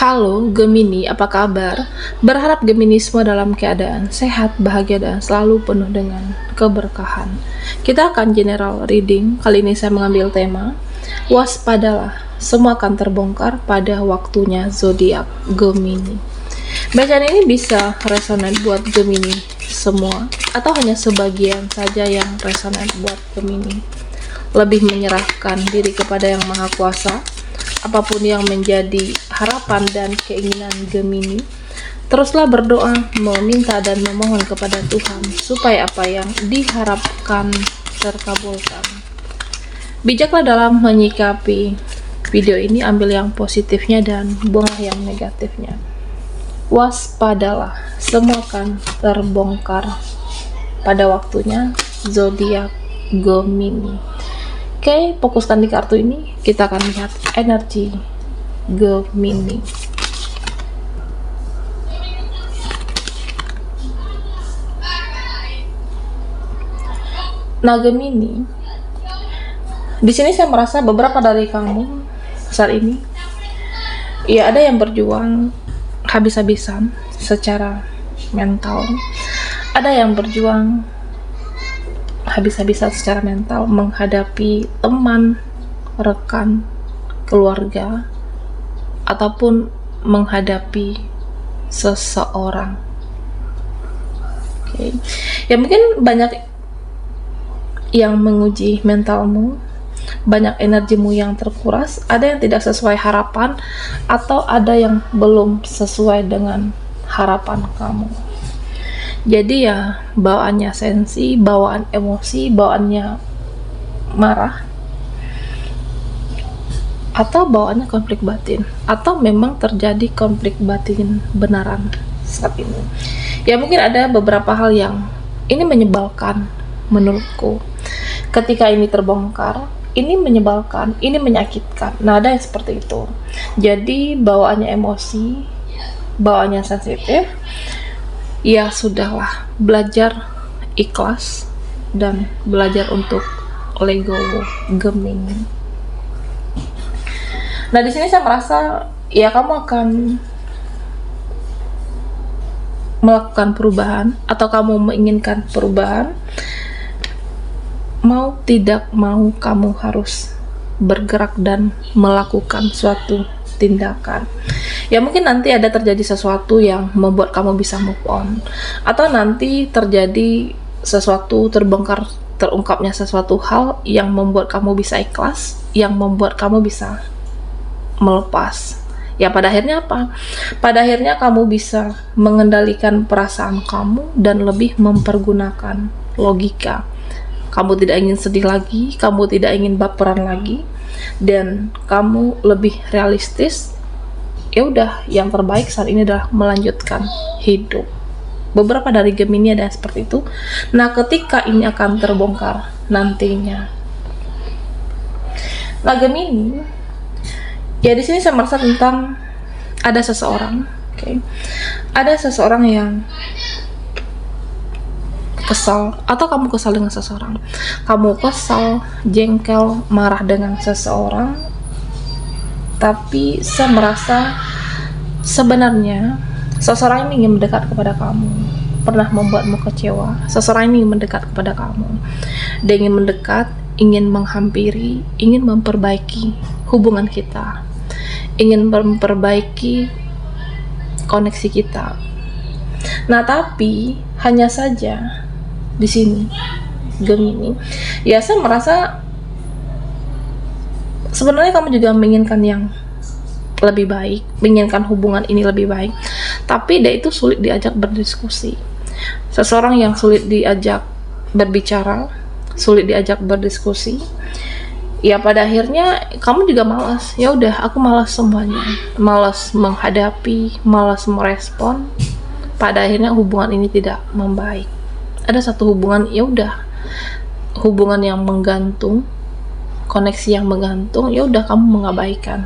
Halo Gemini, apa kabar? Berharap Gemini semua dalam keadaan sehat, bahagia, dan selalu penuh dengan keberkahan. Kita akan general reading. Kali ini saya mengambil tema waspadalah, semua akan terbongkar pada waktunya zodiak Gemini. Bacaan ini bisa resonan buat Gemini semua atau hanya sebagian saja yang resonan buat Gemini. Lebih menyerahkan diri kepada Yang Maha Kuasa. Apapun yang menjadi harapan dan keinginan Gemini, teruslah berdoa, meminta dan memohon kepada Tuhan supaya apa yang diharapkan terkabulkan. Bijaklah dalam menyikapi video ini, ambil yang positifnya dan buanglah yang negatifnya. Waspadalah, semua akan terbongkar pada waktunya zodiak Gemini. Oke, fokuskan di kartu ini. Kita akan lihat energi Gemini. Nah, Gemini, di sini saya merasa beberapa dari kamu saat ini, ya ada yang berjuang habis-habisan secara mental, ada yang berjuang habis-habisan secara mental menghadapi teman, rekan, keluarga, ataupun menghadapi seseorang. Oke. Ya mungkin banyak yang menguji mentalmu, banyak energimu yang terkuras, ada yang tidak sesuai harapan, atau ada yang belum sesuai dengan harapan kamu. Jadi ya bawaannya sensi, bawaan emosi, bawaannya marah, atau bawaannya konflik batin, atau memang terjadi konflik batin benaran saat ini. Ya mungkin ada beberapa hal yang ini menyebalkan menurutku. Ketika ini terbongkar, ini menyebalkan, ini menyakitkan. Nah, ada yang seperti itu. Jadi bawaannya emosi, bawaannya sensitif. Ya sudahlah, belajar ikhlas dan belajar untuk legowo Gemini. Nah, di sini saya merasa ya kamu akan melakukan perubahan atau kamu menginginkan perubahan. Mau tidak mau kamu harus bergerak dan melakukan suatu tindakan. Ya mungkin nanti ada terjadi sesuatu yang membuat kamu bisa move on, atau nanti terjadi sesuatu, terungkapnya sesuatu hal yang membuat kamu bisa ikhlas, yang membuat kamu bisa melepas. Ya pada akhirnya apa? Pada akhirnya kamu bisa mengendalikan perasaan kamu dan lebih mempergunakan logika. Kamu tidak ingin sedih lagi, kamu tidak ingin baperan lagi, dan kamu lebih realistis. Ya udah, yang terbaik saat ini adalah melanjutkan hidup. Beberapa dari Gemini ada seperti itu. Nah, ketika ini akan terbongkar nantinya. Nah, Gemini, ya di sini saya merasa tentang ada seseorang, oke. Ada seseorang yang kesal, atau kamu kesal dengan seseorang. Kamu kesal, jengkel, marah dengan seseorang. Tapi saya merasa sebenarnya seseorang ini ingin mendekat kepada kamu, pernah membuatmu kecewa. Seseorang ini ingin mendekat kepada kamu. Dia ingin mendekat, ingin menghampiri, ingin memperbaiki hubungan kita, ingin memperbaiki koneksi kita. Nah, tapi hanya saja di sini Gemini, ya saya merasa sebenarnya kamu juga menginginkan yang lebih baik, menginginkan hubungan ini lebih baik, tapi dia itu sulit diajak berdiskusi. Seseorang yang sulit diajak berbicara, sulit diajak berdiskusi, ya pada akhirnya kamu juga malas. Ya udah, aku malas semuanya, malas menghadapi, malas merespon. Pada akhirnya hubungan ini tidak membaik. Ada satu hubungan, ya udah, hubungan yang menggantung, koneksi yang menggantung, ya udah kamu mengabaikan.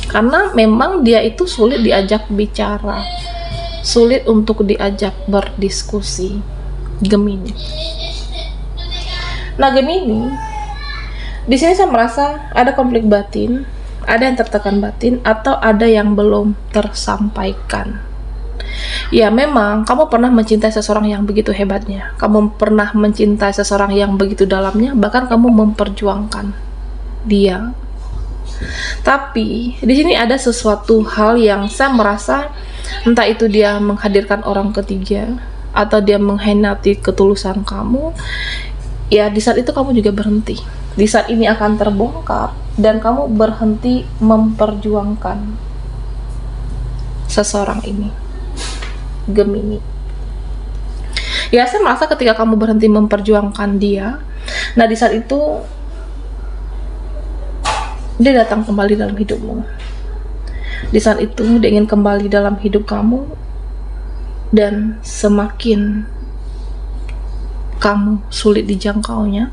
Karena memang dia itu sulit diajak bicara, sulit untuk diajak berdiskusi. Gemini. Nah, Gemini, di sini saya merasa ada konflik batin, ada yang tertekan batin, atau ada yang belum tersampaikan. Ya, memang kamu pernah mencintai seseorang yang begitu hebatnya. Kamu pernah mencintai seseorang yang begitu dalamnya, bahkan kamu memperjuangkan dia. Tapi di sini ada sesuatu hal yang saya merasa, entah itu dia menghadirkan orang ketiga atau dia mengkhianati ketulusan kamu. Ya, di saat itu kamu juga berhenti. Di saat ini akan terbongkar dan kamu berhenti memperjuangkan seseorang ini, Gemini. Ya, saya merasa ketika kamu berhenti memperjuangkan dia, nah di saat itu dia datang kembali dalam hidupmu. Di saat itu dia ingin kembali dalam hidup kamu, dan semakin kamu sulit dijangkaunya,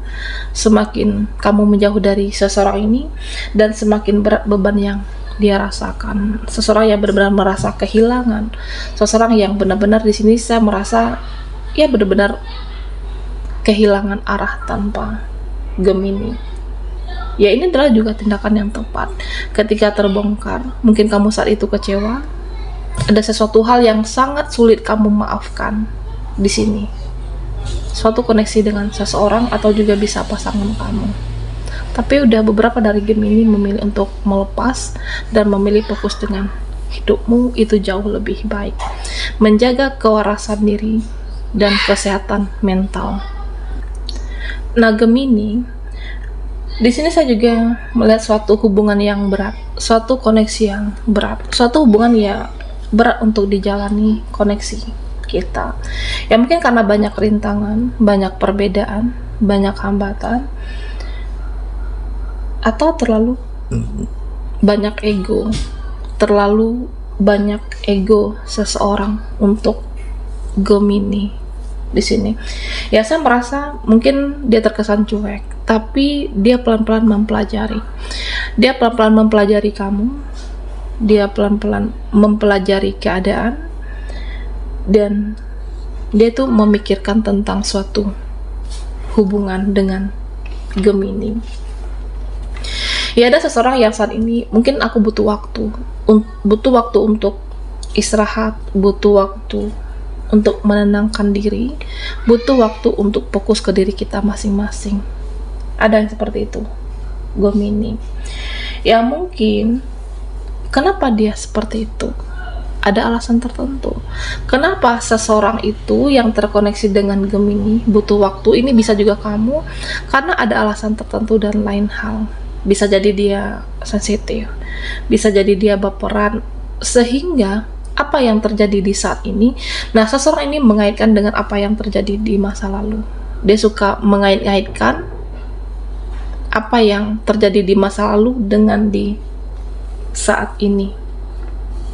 semakin kamu menjauh dari seseorang ini, dan semakin berat beban yang dia rasakan. Seseorang yang benar-benar merasa kehilangan, seseorang yang benar-benar di sini saya merasa ya benar-benar kehilangan arah tanpa Gemini. Ya, ini adalah juga tindakan yang tepat. Ketika terbongkar, mungkin kamu saat itu kecewa, ada sesuatu hal yang sangat sulit kamu maafkan di sini. Suatu koneksi dengan seseorang atau juga bisa pasangan kamu. Tapi udah beberapa dari Gemini memilih untuk melepas dan memilih fokus dengan hidupmu, itu jauh lebih baik. Menjaga kewarasan diri dan kesehatan mental. Nah, Gemini, di sini saya juga melihat suatu hubungan yang berat, suatu koneksi yang berat, suatu hubungan ya berat untuk dijalani koneksi kita. Ya mungkin karena banyak rintangan, banyak perbedaan, banyak hambatan, atau terlalu banyak ego, terlalu banyak ego seseorang untuk Gemini. Di sini ya saya merasa mungkin dia terkesan cuek, tapi dia pelan-pelan mempelajari. Dia pelan-pelan mempelajari kamu, dia pelan-pelan mempelajari keadaan, dan dia tuh memikirkan tentang suatu hubungan dengan Gemini. Ya, ada seseorang yang saat ini mungkin aku butuh waktu untuk istirahat, butuh waktu untuk menenangkan diri, butuh waktu untuk fokus ke diri kita masing-masing. Ada yang seperti itu, Gemini. Ya mungkin, kenapa dia seperti itu? Ada alasan tertentu. Kenapa seseorang itu yang terkoneksi dengan Gemini butuh waktu? Ini bisa juga kamu, karena ada alasan tertentu dan lain hal. Bisa jadi dia sensitif, bisa jadi dia baperan, sehingga apa yang terjadi di saat ini, nah seseorang ini mengaitkan dengan apa yang terjadi di masa lalu. Dia suka mengait-ngaitkan apa yang terjadi di masa lalu dengan di saat ini,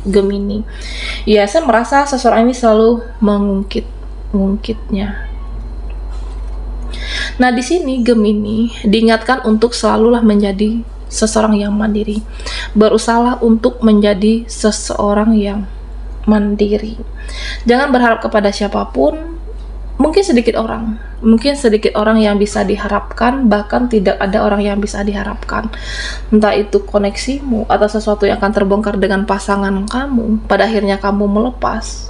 Gemini. Ya, saya merasa seseorang ini selalu mengungkitnya. Nah, di sini Gemini diingatkan untuk selalulah menjadi seseorang yang mandiri, berusaha untuk menjadi seseorang yang mandiri. Jangan berharap kepada siapapun. Mungkin sedikit orang yang bisa diharapkan, bahkan tidak ada orang yang bisa diharapkan. Entah itu koneksimu atau sesuatu yang akan terbongkar dengan pasangan kamu, pada akhirnya kamu melepas.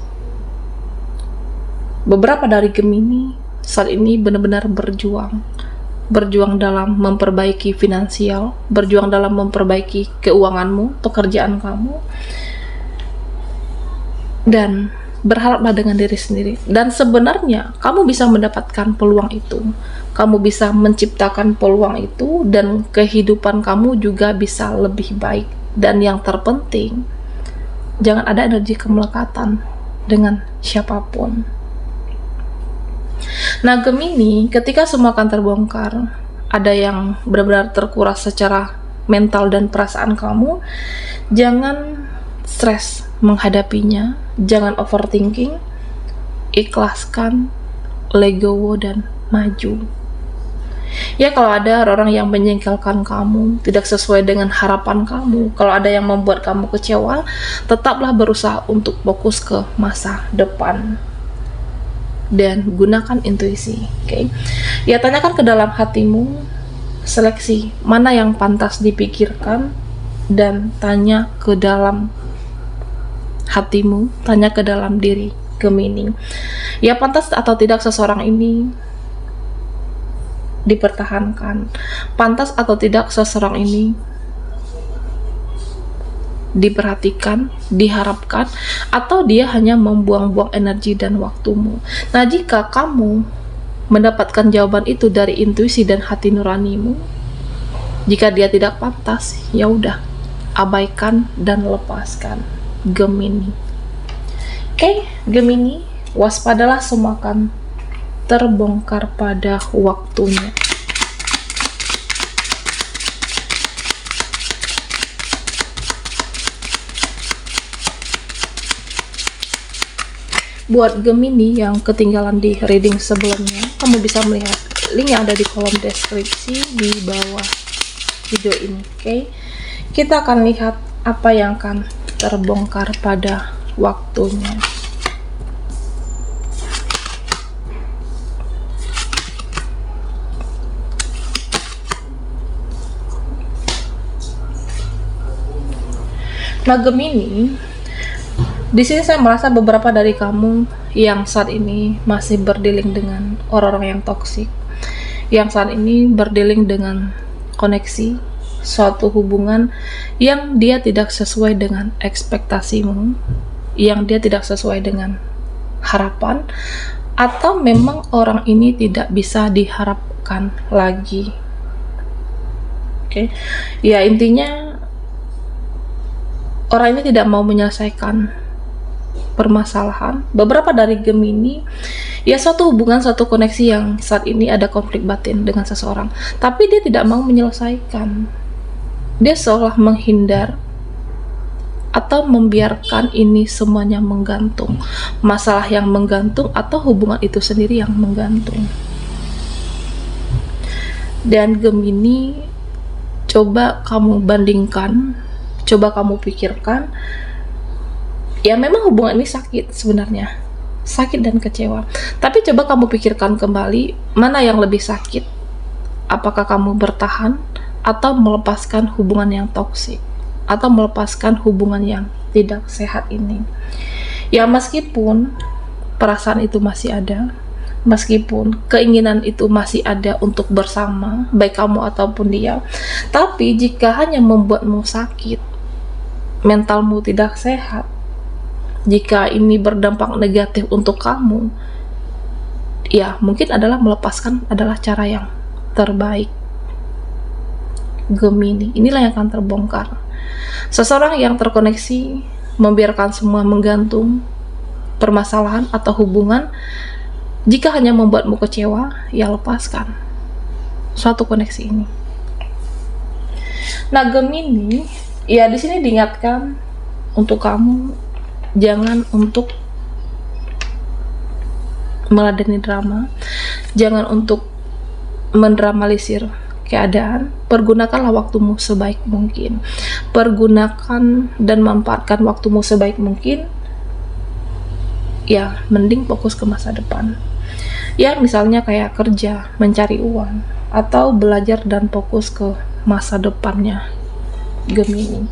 Beberapa dari Gemini saat ini benar-benar berjuang dalam memperbaiki finansial, berjuang dalam memperbaiki keuanganmu, pekerjaan kamu, dan berharaplah dengan diri sendiri. Dan sebenarnya kamu bisa mendapatkan peluang itu, kamu bisa menciptakan peluang itu, dan kehidupan kamu juga bisa lebih baik. Dan yang terpenting, jangan ada energi kemelekatan dengan siapapun. Nah, Gemini, ketika semua akan terbongkar, ada yang benar-benar terkuras secara mental dan perasaan kamu, jangan stres menghadapinya, jangan overthinking, ikhlaskan, legowo, dan maju. Ya, kalau ada orang yang menjengkelkan kamu, tidak sesuai dengan harapan kamu, kalau ada yang membuat kamu kecewa, tetaplah berusaha untuk fokus ke masa depan dan gunakan intuisi. Oke. Ya, tanyakan ke dalam hatimu, seleksi mana yang pantas dipikirkan, dan tanya ke dalam hatimu, tanya ke dalam diri Gemini. Ya, pantas atau tidak seseorang ini dipertahankan? Pantas atau tidak seseorang ini diperhatikan, diharapkan, atau dia hanya membuang-buang energi dan waktumu? Nah, jika kamu mendapatkan jawaban itu dari intuisi dan hati nuranimu, jika dia tidak pantas, ya udah, abaikan dan lepaskan, Gemini. Oke, Gemini, waspadalah, semua akan terbongkar pada waktunya. Buat Gemini yang ketinggalan di reading sebelumnya, kamu bisa melihat link yang ada di kolom deskripsi di bawah video ini. Oke, kita akan lihat apa yang akan terbongkar pada waktunya. Nah, Gemini, di sini saya merasa beberapa dari kamu yang saat ini masih berdealing dengan orang-orang yang toksik, yang saat ini berdealing dengan koneksi, suatu hubungan yang dia tidak sesuai dengan ekspektasimu, yang dia tidak sesuai dengan harapan, atau memang orang ini tidak bisa diharapkan lagi. Oke, ya intinya orang ini tidak mau menyelesaikan permasalahan. Beberapa dari Gemini, ya suatu hubungan, suatu koneksi yang saat ini ada konflik batin dengan seseorang, tapi dia tidak mau menyelesaikan. Dia seolah menghindar atau membiarkan ini semuanya menggantung. Masalah yang menggantung atau hubungan itu sendiri yang menggantung. Dan Gemini, coba kamu bandingkan, coba kamu pikirkan. Ya memang hubungan ini sakit sebenarnya, sakit dan kecewa. Tapi coba kamu pikirkan kembali, mana yang lebih sakit? Apakah kamu bertahan atau melepaskan hubungan yang toksik, atau melepaskan hubungan yang tidak sehat ini? Ya meskipun perasaan itu masih ada, meskipun keinginan itu masih ada untuk bersama, baik kamu ataupun dia, tapi jika hanya membuatmu sakit, mentalmu tidak sehat, jika ini berdampak negatif untuk kamu, ya mungkin adalah melepaskan adalah cara yang terbaik, Gemini. Inilah yang akan terbongkar. Seseorang yang terkoneksi membiarkan semua menggantung, permasalahan atau hubungan, jika hanya membuatmu kecewa, ya lepaskan suatu koneksi ini. Nah, Gemini, ya di sini diingatkan untuk kamu jangan untuk meladeni drama, jangan untuk mendramalisir keadaan. Pergunakanlah waktumu sebaik mungkin, pergunakan dan manfaatkan waktumu sebaik mungkin. Ya mending fokus ke masa depan, ya misalnya kayak kerja, mencari uang, atau belajar dan fokus ke masa depannya, Gemini.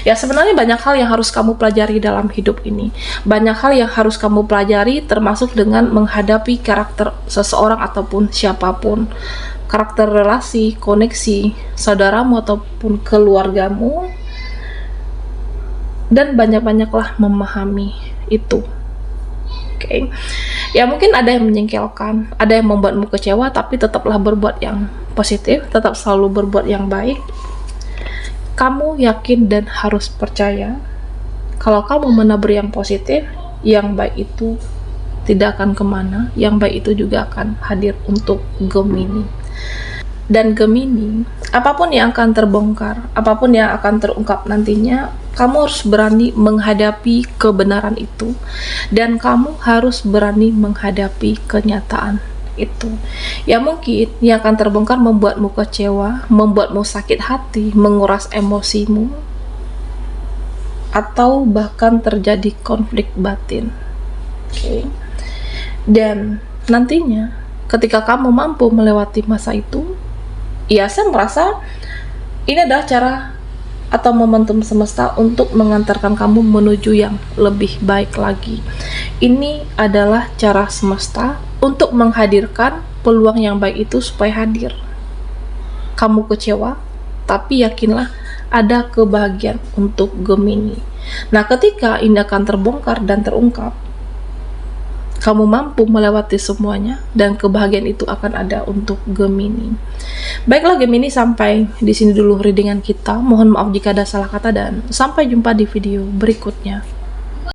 Ya sebenarnya banyak hal yang harus kamu pelajari dalam hidup ini, banyak hal yang harus kamu pelajari, termasuk dengan menghadapi karakter seseorang ataupun siapapun, karakter relasi, koneksi, saudaramu ataupun keluargamu, dan banyak-banyaklah memahami itu. Oke. Ya mungkin ada yang menjengkelkan, ada yang membuatmu kecewa, tapi tetaplah berbuat yang positif, tetap selalu berbuat yang baik. Kamu yakin dan harus percaya kalau kamu menabur yang positif, yang baik itu tidak akan kemana, yang baik itu juga akan hadir untuk Gemini. Dan Gemini, apapun yang akan terbongkar, apapun yang akan terungkap nantinya, kamu harus berani menghadapi kebenaran itu, dan kamu harus berani menghadapi kenyataan itu. Ya mungkin yang akan terbongkar membuatmu kecewa, membuatmu sakit hati, menguras emosimu, atau bahkan terjadi konflik batin. Oke. Dan nantinya ketika kamu mampu melewati masa itu, ya saya merasa ini adalah cara atau momentum semesta untuk mengantarkan kamu menuju yang lebih baik lagi. Ini adalah cara semesta untuk menghadirkan peluang yang baik itu supaya hadir. Kamu kecewa, tapi yakinlah ada kebahagiaan untuk Gemini. Nah, ketika ini akan terbongkar dan terungkap, kamu mampu melewati semuanya dan kebahagiaan itu akan ada untuk Gemini. Baiklah Gemini, sampai di sini dulu readingan kita. Mohon maaf jika ada salah kata dan sampai jumpa di video berikutnya.